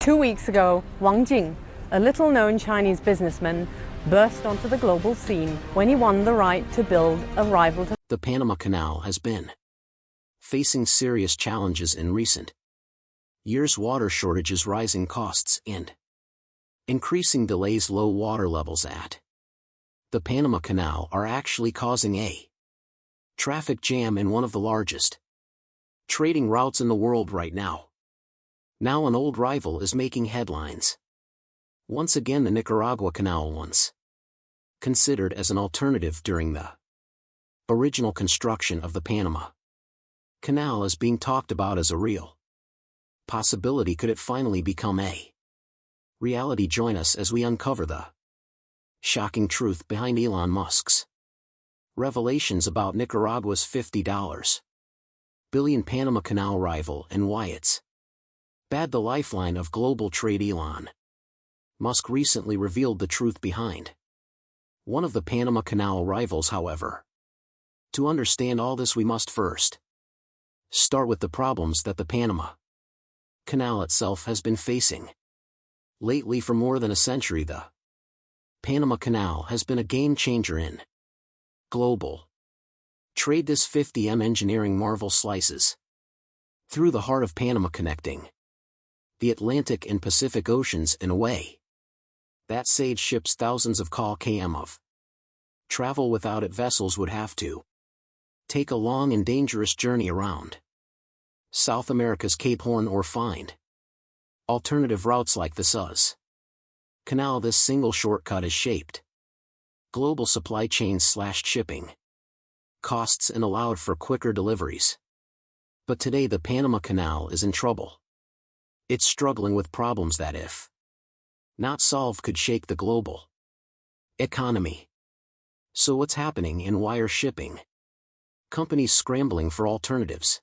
2 weeks ago, Wang Jing, a little-known Chinese businessman, burst onto the global scene when he won the right to build a rival to the Panama Canal has been facing serious challenges in recent years: water shortages, rising costs, and increasing delays. Low water levels at the Panama Canal are actually causing a traffic jam in one of the largest trading routes in the world right now. Now an old rival is making headlines. Once again, the Nicaragua Canal, once considered as an alternative during the original construction of the Panama Canal, is being talked about as a real possibility. Could it finally become a reality? Join us as we uncover the shocking truth behind Elon Musk's revelations about Nicaragua's $50 billion Panama Canal rival and why it's bad. The lifeline of global trade. Elon Musk recently revealed the truth behind one of the Panama Canal rivals. However, to understand all this, we must first start with the problems that the Panama Canal itself has been facing lately. For more than a century, the Panama Canal has been a game-changer in global trade. This 50M engineering marvel slices through the heart of Panama, connecting the Atlantic and Pacific Oceans in a way that saves ships thousands of km of travel. Without it, vessels would have to take a long and dangerous journey around South America's Cape Horn or find alternative routes like the Suez Canal. This single shortcut has shaped global supply chains, slashed shipping costs, and allowed for quicker deliveries. But today the Panama Canal is in trouble. It's struggling with problems that, if not solved, could shake the global economy. So what's happening, and why are shipping companies scrambling for alternatives?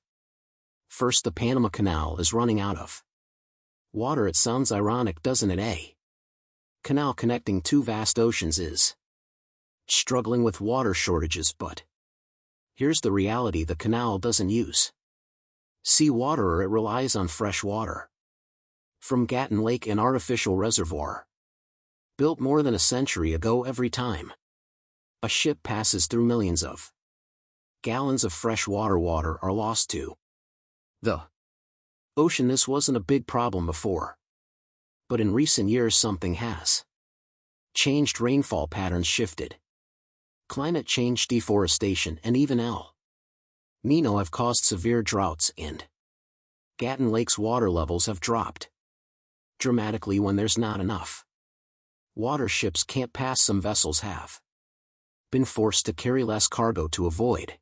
First, the Panama Canal is running out of water. It sounds ironic, doesn't it? A canal connecting two vast oceans is struggling with water shortages, but here's the reality: the canal doesn't use seawater, or it relies on fresh water from Gatun Lake, an artificial reservoir built more than a century ago. Every time a ship passes through, millions of gallons of fresh water are lost to the ocean. This wasn't a big problem before, but in recent years something has changed. Rainfall patterns shifted, climate change, deforestation, and even El Nino have caused severe droughts, and Gatun Lake's water levels have dropped dramatically. When there's not enough water, ships can't pass. Some vessels have been forced to carry less cargo to avoid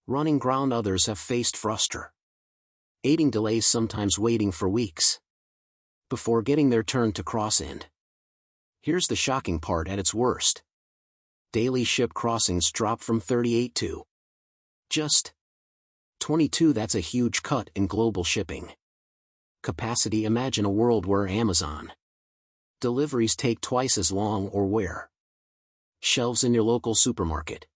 running ground. Others have faced frustrating delays, sometimes waiting for weeks before getting their turn to cross. And here's the shocking part: at its worst, daily ship crossings dropped from 38 to just 22. That's a huge cut in global shipping capacity. Imagine a world where Amazon deliveries take twice as long, or where shelves in your local supermarket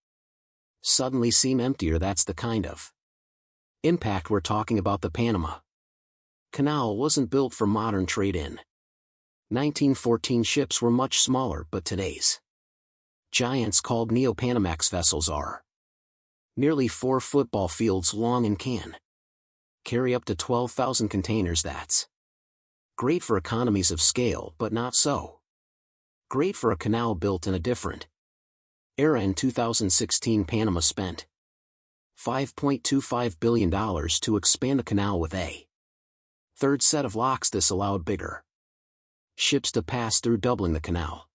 suddenly seem emptier. That's the kind of impact we're talking about. The Panama Canal wasn't built for modern trade. In 1914, ships were much smaller, but today's giants, called Neo-Panamax vessels, are nearly 4 football fields long and can carry up to 12,000 containers. That's great for economies of scale, but not so great for a canal built in a different era. In 2016, Panama spent $5.25 billion to expand the canal with a third set of locks. This allowed bigger ships to pass through, doubling the canal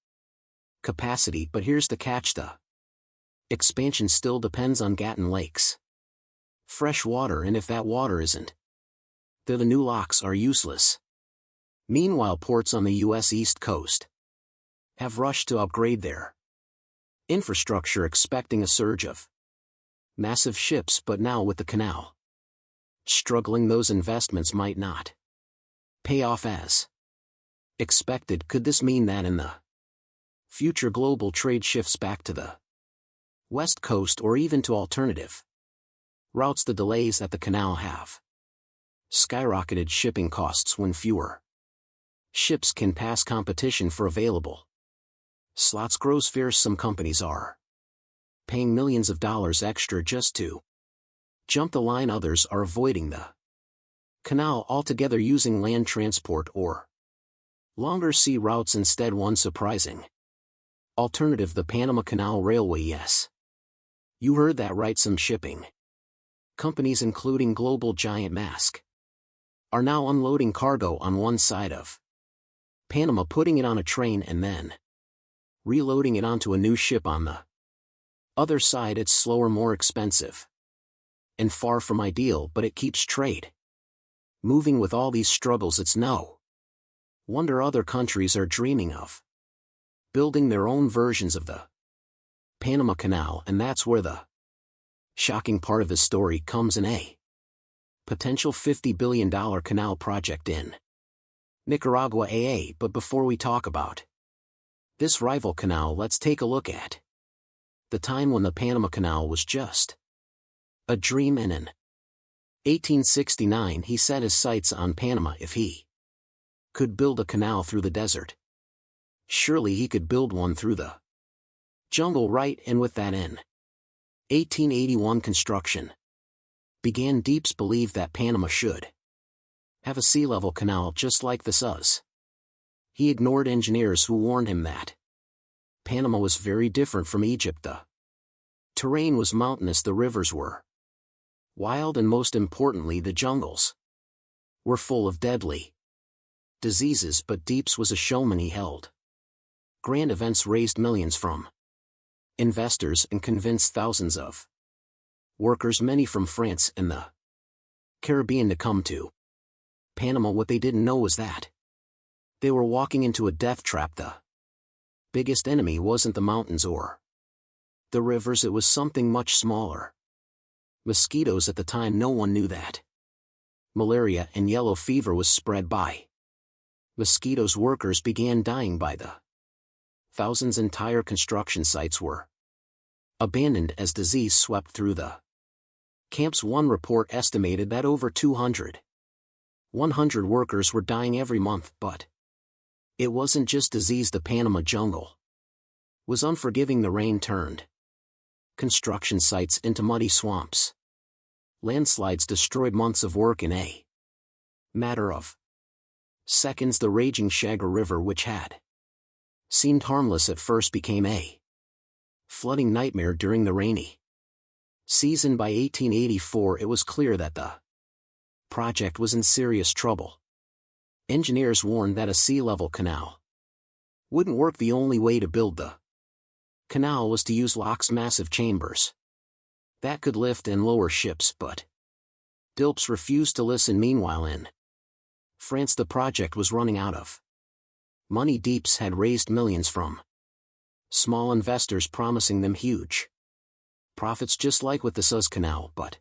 capacity. But here's the catch: the expansion still depends on Gatun Lake's fresh water, and if that water isn't there, the new locks are useless. Meanwhile, ports on the U.S. East Coast have rushed to upgrade their infrastructure, expecting a surge of massive ships. But now, with the canal struggling, those investments might not pay off as expected. Could this mean that in the future global trade shifts back to the West Coast, or even to alternative routes? The delays at the canal have skyrocketed shipping costs when fewer Ships can pass competition for available slots grows fierce. Some companies are paying millions of dollars extra just to jump the line. Others are avoiding the canal altogether, using land transport or longer sea routes instead. One surprising alternative: the Panama Canal Railway. Yes, you heard that right. Some shipping companies, including global giant Maersk, are now unloading cargo on one side of Panama, putting it on a train and then reloading it onto a new ship on the other side. It's slower, more expensive, and far from ideal, but it keeps trade moving. With all these struggles, it's no wonder other countries are dreaming of building their own versions of the Panama Canal. And that's where the shocking part of his story comes in: a potential $50 billion canal project in Nicaragua. But before we talk about this rival canal, let's take a look at the time when the Panama Canal was just a dream. In 1869, he set his sights on Panama. If he could build a canal through the desert, surely he could build one through the jungle, right? And with that, in 1881, construction began. Deeps believed that Panama should have a sea-level canal just like the Suez. He ignored engineers who warned him that Panama was very different from Egypt. The terrain was mountainous, the rivers were wild, and most importantly, the jungles were full of deadly diseases. But Deeps was a showman. He held grand events, raised millions from investors, and convinced thousands of workers, many from France and the Caribbean, to come to Panama. What they didn't know was that they were walking into a death trap. The biggest enemy wasn't the mountains or the rivers, it was something much smaller: mosquitoes. At the time, no one knew that malaria and yellow fever was spread by mosquitoes. Workers began dying by the thousands. Entire construction sites were abandoned as disease swept through the camps. One report estimated that over 100 workers were dying every month. But it wasn't just disease. The Panama jungle was unforgiving. The rain turned construction sites into muddy swamps. Landslides destroyed months of work in a matter of seconds. The raging Chagres River, which had seemed harmless at first, became a flooding nightmare during the rainy season. By 1884, it was clear that the project was in serious trouble. Engineers warned that a sea-level canal wouldn't work. The only way to build the canal was to use locks, massive chambers that could lift and lower ships. But Dilps refused to listen. Meanwhile, in France, the project was running out of money. Deeps had raised millions from small investors, promising them huge profits, just like with the Suez Canal. But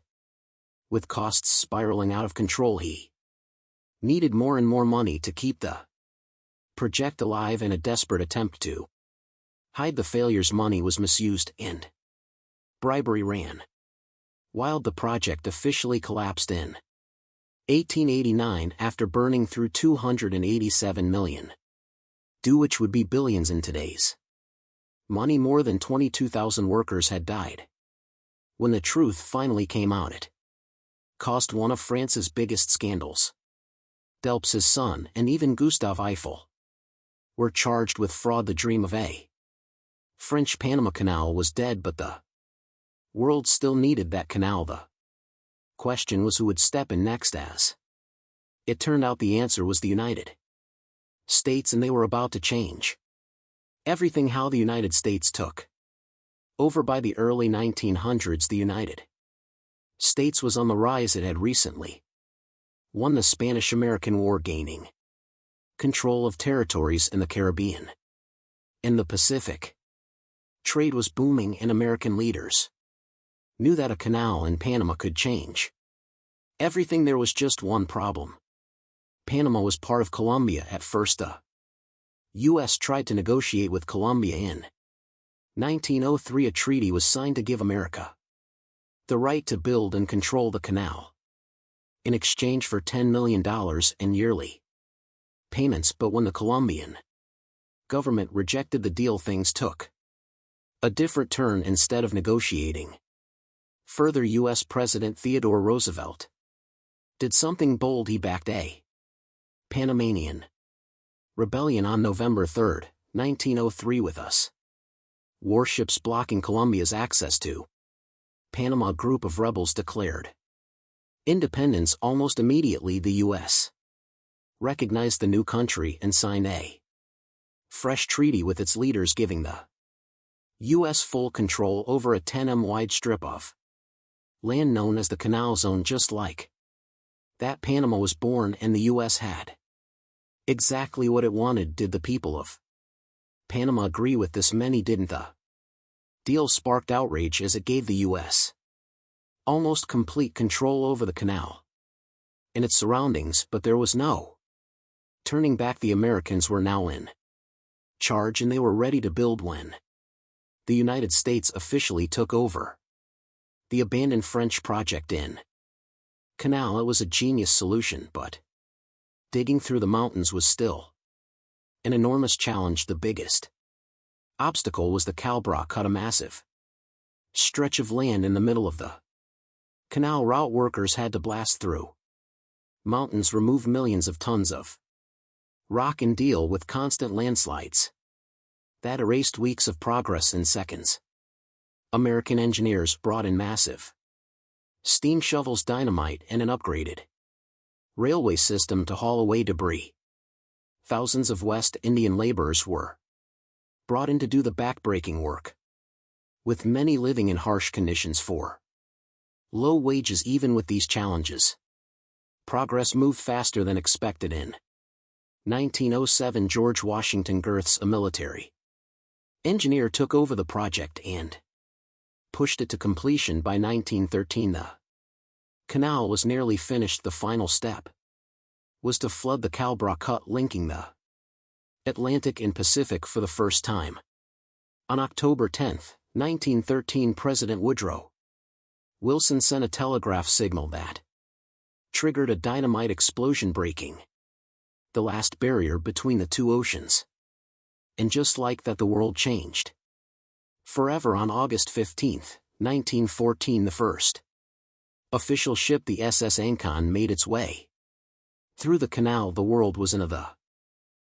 with costs spiraling out of control, he needed more and more money to keep the project alive. In a desperate attempt to hide the failures, money was misused and bribery ran wild. The project officially collapsed in 1889 after burning through $287 million, which would be billions in today's money. More than 22,000 workers had died. When the truth finally came out, it caused one of France's biggest scandals. Delps, his son, and even Gustave Eiffel were charged with fraud. The dream of a French Panama Canal was dead, but the world still needed that canal. The question was who would step in next. As it turned out, the answer was the United States, and they were about to change everything. How the United States took over. By the early 1900s, the United States was on the rise. It had recently won the Spanish-American War, gaining control of territories in the Caribbean and the Pacific. Trade was booming, and American leaders knew that a canal in Panama could change everything. There was just one problem. Panama was part of Colombia at first. The U.S. tried to negotiate with Colombia. In 1903, a treaty was signed to give America the right to build and control the canal in exchange for $10 million and yearly payments, but when the Colombian government rejected the deal, things took a different turn. Instead of negotiating further, U.S. President Theodore Roosevelt did something bold. He backed a Panamanian rebellion on November 3, 1903 with us warships blocking Colombia's access to Panama. A group of rebels declared independence. Almost immediately the U.S. recognized the new country and signed a fresh treaty with its leaders, giving the U.S. full control over a 10 mi wide strip of land known as the Canal Zone. Just like that, Panama was born, and the U.S. had exactly what it wanted. Did the people of Panama agree with this? Many didn't. The deal sparked outrage as it gave the U.S. almost complete control over the canal and its surroundings, but there was no turning back. The Americans were now in charge, and they were ready to build when the United States officially took over the abandoned French project in Canal. It was a genius solution, but digging through the mountains was still an enormous challenge. The biggest obstacle was the Calbra cut, a massive stretch of land in the middle of the canal route. Workers had to blast through mountains, remove millions of tons of rock, and deal with constant landslides that erased weeks of progress in seconds. American engineers brought in massive steam shovels, dynamite, and an upgraded railway system to haul away debris. Thousands of West Indian laborers were brought in to do the backbreaking work, with many living in harsh conditions for low wages. Even with these challenges, progress moved faster than expected. In 1907, George Washington Girths, a military engineer, took over the project and pushed it to completion. By 1913, the canal was nearly finished. The final step was to flood the Calbra cut, linking the Atlantic and Pacific for the first time. On October 10, 1913, President Woodrow Wilson sent a telegraph signal that triggered a dynamite explosion, breaking the last barrier between the two oceans. And just like that, the world changed forever. On August 15, 1914, the first official ship, the SS Ancon, made its way through the canal. The world was in the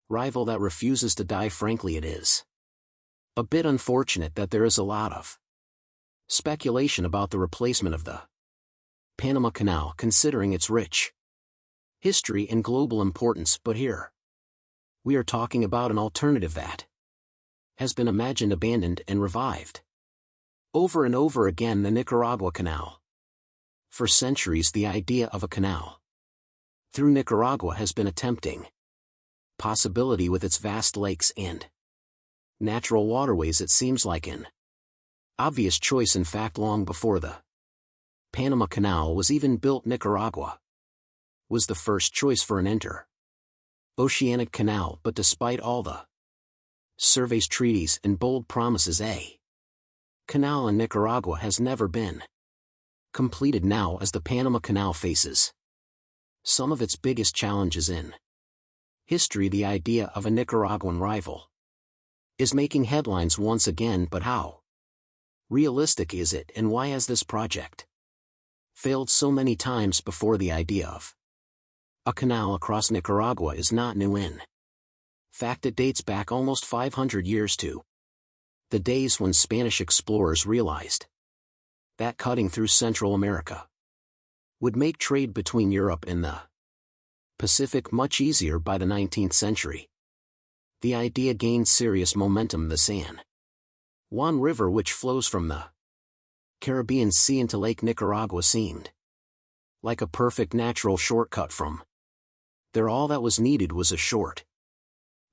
rival that refuses to die. Frankly, it is a bit unfortunate that there is a lot of speculation about the replacement of the Panama Canal, considering its rich history and global importance. But here we are talking about an alternative that has been imagined, abandoned, and revived over and over again: the Nicaragua Canal. For centuries, the idea of a canal through Nicaragua has been a tempting possibility. With its vast lakes and natural waterways, it seems like an obvious choice. In fact, long before the Panama Canal was even built, Nicaragua was the first choice for an inter-oceanic canal. But despite all the surveys, treaties, and bold promises, a canal in Nicaragua has never been completed. Now, as the Panama Canal faces some of its biggest challenges in history, the idea of a Nicaraguan rival is making headlines once again. But how realistic is it, and why has this project failed so many times before? The idea of a canal across Nicaragua is not new. In fact, it dates back almost 500 years to the days when Spanish explorers realized that cutting through Central America would make trade between Europe and the Pacific much easier. By the 19th century, the idea gained serious momentum. The San Juan River, which flows from the Caribbean Sea into Lake Nicaragua, seemed like a perfect natural shortcut from there. All that was needed was a short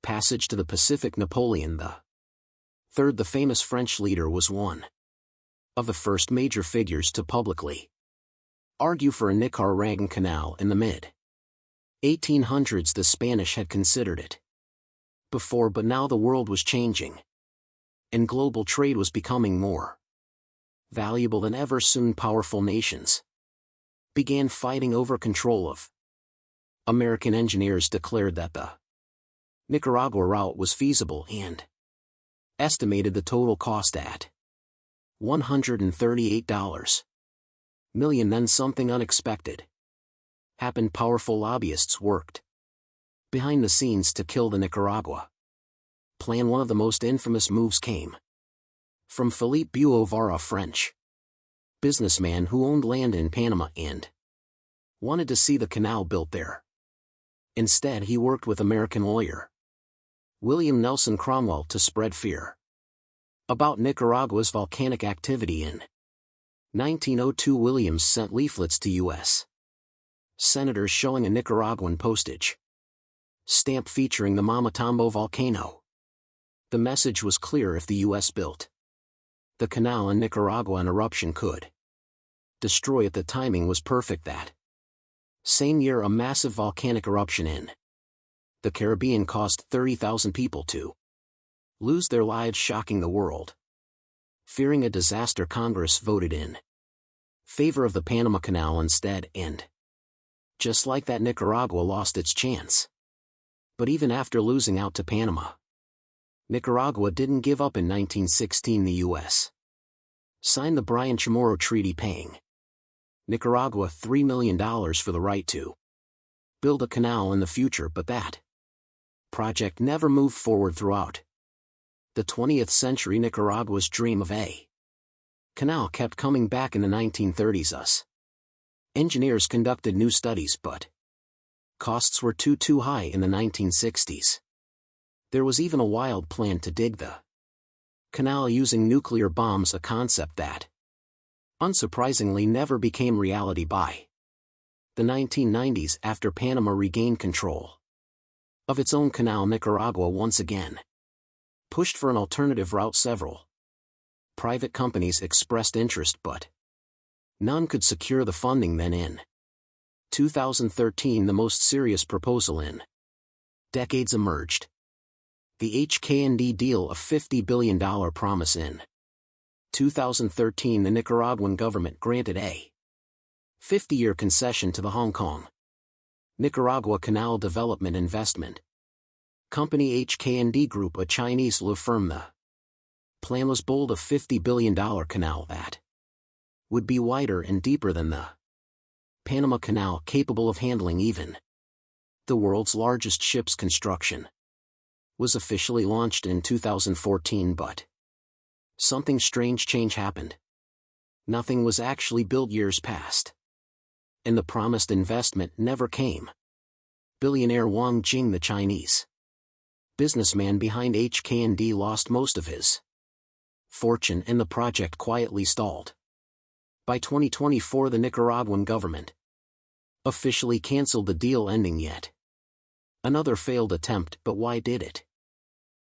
passage to the Pacific. Napoleon III, the famous French leader, was one of the first major figures to publicly argue for a Nicaraguan canal. In the mid-1800s, the Spanish had considered it before, but now the world was changing, and global trade was becoming more valuable than ever. Soon, powerful nations began fighting over control of American engineers declared that the Nicaragua route was feasible and estimated the total cost at $138 million. Then something unexpected happened. Powerful lobbyists worked behind the scenes to kill the Nicaragua plan. One of the most infamous moves came from Philippe Bouvard, a French businessman who owned land in Panama and wanted to see the canal built there. Instead, he worked with American lawyer William Nelson Cromwell to spread fear about Nicaragua's volcanic activity. In 1902, Williams sent leaflets to U.S. senators showing a Nicaraguan postage stamp featuring the Mamatambo volcano. The message was clear: if the U.S. built the canal in Nicaragua, an eruption could destroy it. The timing was perfect. That same year, a massive volcanic eruption in the Caribbean caused 30,000 people to lose their lives, shocking the world. Fearing a disaster, Congress voted in favor of the Panama Canal instead, and just like that, Nicaragua lost its chance. But even after losing out to Panama, Nicaragua didn't give up. In 1916, the U.S. signed the Bryan Chamorro Treaty, paying Nicaragua $3 million for the right to build a canal in the future, but that project never moved forward. Throughout the 20th century, Nicaragua's dream of a canal kept coming back. In the 1930s, US engineers conducted new studies, but costs were too high. In the 1960s, there was even a wild plan to dig the canal using nuclear bombs, a concept that unsurprisingly never became reality. By the 1990s, after Panama regained control of its own canal, Nicaragua once again pushed for an alternative route. Several private companies expressed interest, but none could secure the funding. Then in 2013, the most serious proposal in decades emerged: the HKND deal, a $50 billion promise. In 2013, the Nicaraguan government granted a 50-year concession to the Hong Kong Nicaragua Canal Development Investment Company HKND Group, a Chinese law firm. The plan was bold: a $50 billion canal that would be wider and deeper than the Panama Canal, capable of handling even the world's largest ships. Construction was officially launched in 2014, but something strange happened. Nothing was actually built. Years passed, and the promised investment never came. Billionaire Wang Jing, the Chinese businessman behind HKND, lost most of his fortune, and the project quietly stalled. By 2024, the Nicaraguan government officially canceled the deal, ending yet another failed attempt. But why did it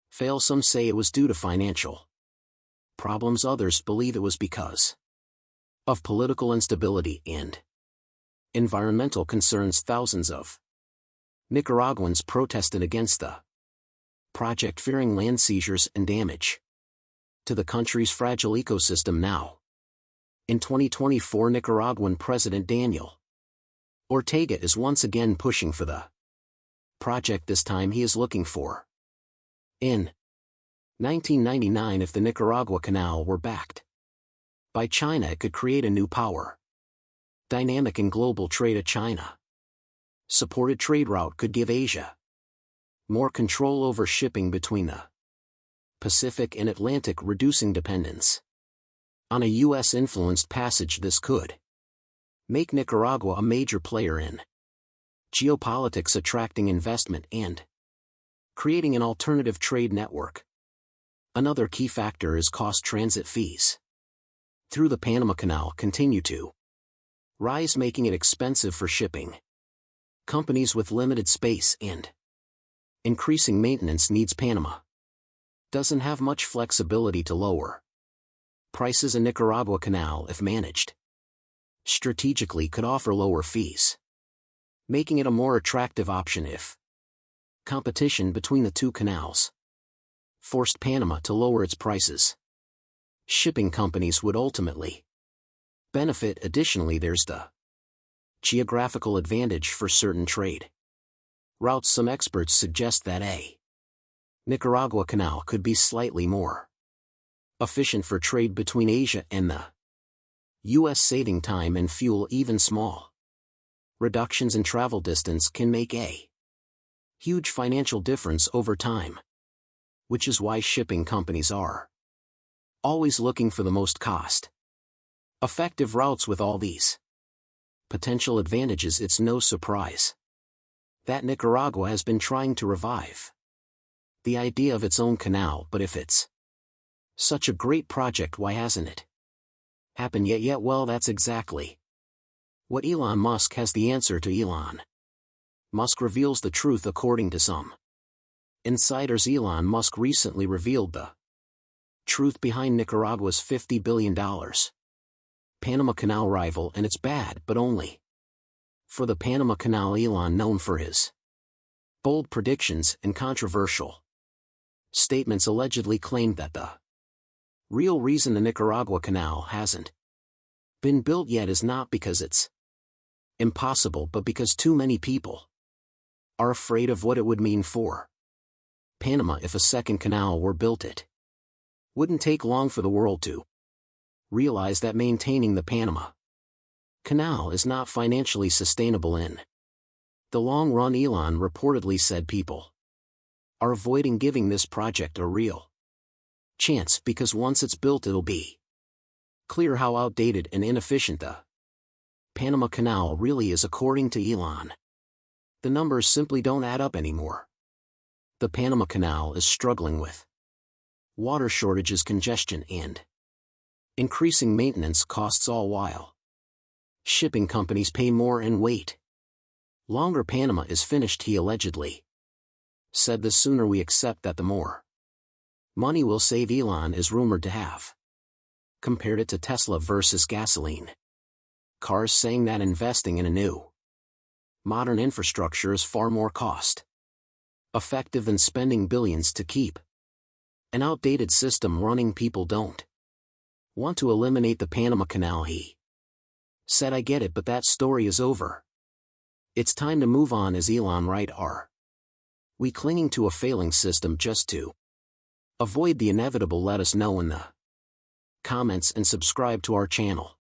fail? Some say it was due to financial problems. Others believe it was because of political instability and environmental concerns. Thousands of Nicaraguans protested against the project, fearing land seizures and damage to the country's fragile ecosystem. Now, in 2024, Nicaraguan President Daniel Ortega is once again pushing for the project. This time he is looking for in 1999, if the Nicaragua Canal were backed by China, it could create a new power dynamic in global trade. A China-supported trade route could give Asia more control over shipping between the Pacific and Atlantic, reducing dependence on a U.S.-influenced passage. This could make Nicaragua a major player in geopolitics, attracting investment and creating an alternative trade network. Another key factor is cost. Transit fees through the Panama Canal continue to rise, making it expensive for shipping companies with limited space and increasing maintenance needs. Panama doesn't have much flexibility to lower prices. A Nicaragua Canal, if managed strategically, could offer lower fees, making it a more attractive option if competition between the two canals forced Panama to lower its prices. Shipping companies would ultimately benefit. Additionally, there's the geographical advantage for certain trade routes. Some experts suggest that a Nicaragua Canal could be slightly more efficient for trade between Asia and the U.S., saving time and fuel. Even small reductions in travel distance can make a huge financial difference over time, which is why shipping companies are always looking for the most cost-effective routes. With all these potential advantages, it's no surprise that Nicaragua has been trying to revive the idea of its own canal. But if it's such a great project, why hasn't it happened yet? Well, that's exactly what Elon Musk has the answer to. Elon Musk reveals the truth. According to some insiders, Elon Musk recently revealed the truth behind Nicaragua's $50 billion Panama Canal rival, and it's bad, but only for the Panama Canal. Elon, known for his bold predictions and controversial statements, allegedly claimed that the real reason the Nicaragua Canal hasn't been built yet is not because it's impossible, but because too many people are afraid of what it would mean for Panama if a second canal were built. It wouldn't take long for the world to realize that maintaining the Panama Canal is not financially sustainable in the long run. Elon reportedly said people are avoiding giving this project a real chance because once it's built, it'll be clear how outdated and inefficient the Panama Canal really is. According to Elon, the numbers simply don't add up anymore. The Panama Canal is struggling with water shortages, congestion, and increasing maintenance costs, all while shipping companies pay more and wait longer. Panama is finished, he allegedly said. The sooner we accept that, the more money we'll save. Elon is rumored to have compared it to Tesla versus gasoline cars, saying that investing in a new modern infrastructure is far more cost-effective than spending billions to keep an outdated system running. People don't want to eliminate the Panama Canal, he said. I get it, but that story is over. It's time to move on. Is Elon right? Are we clinging to a failing system just to avoid the inevitable? Let us know in the comments and subscribe to our channel.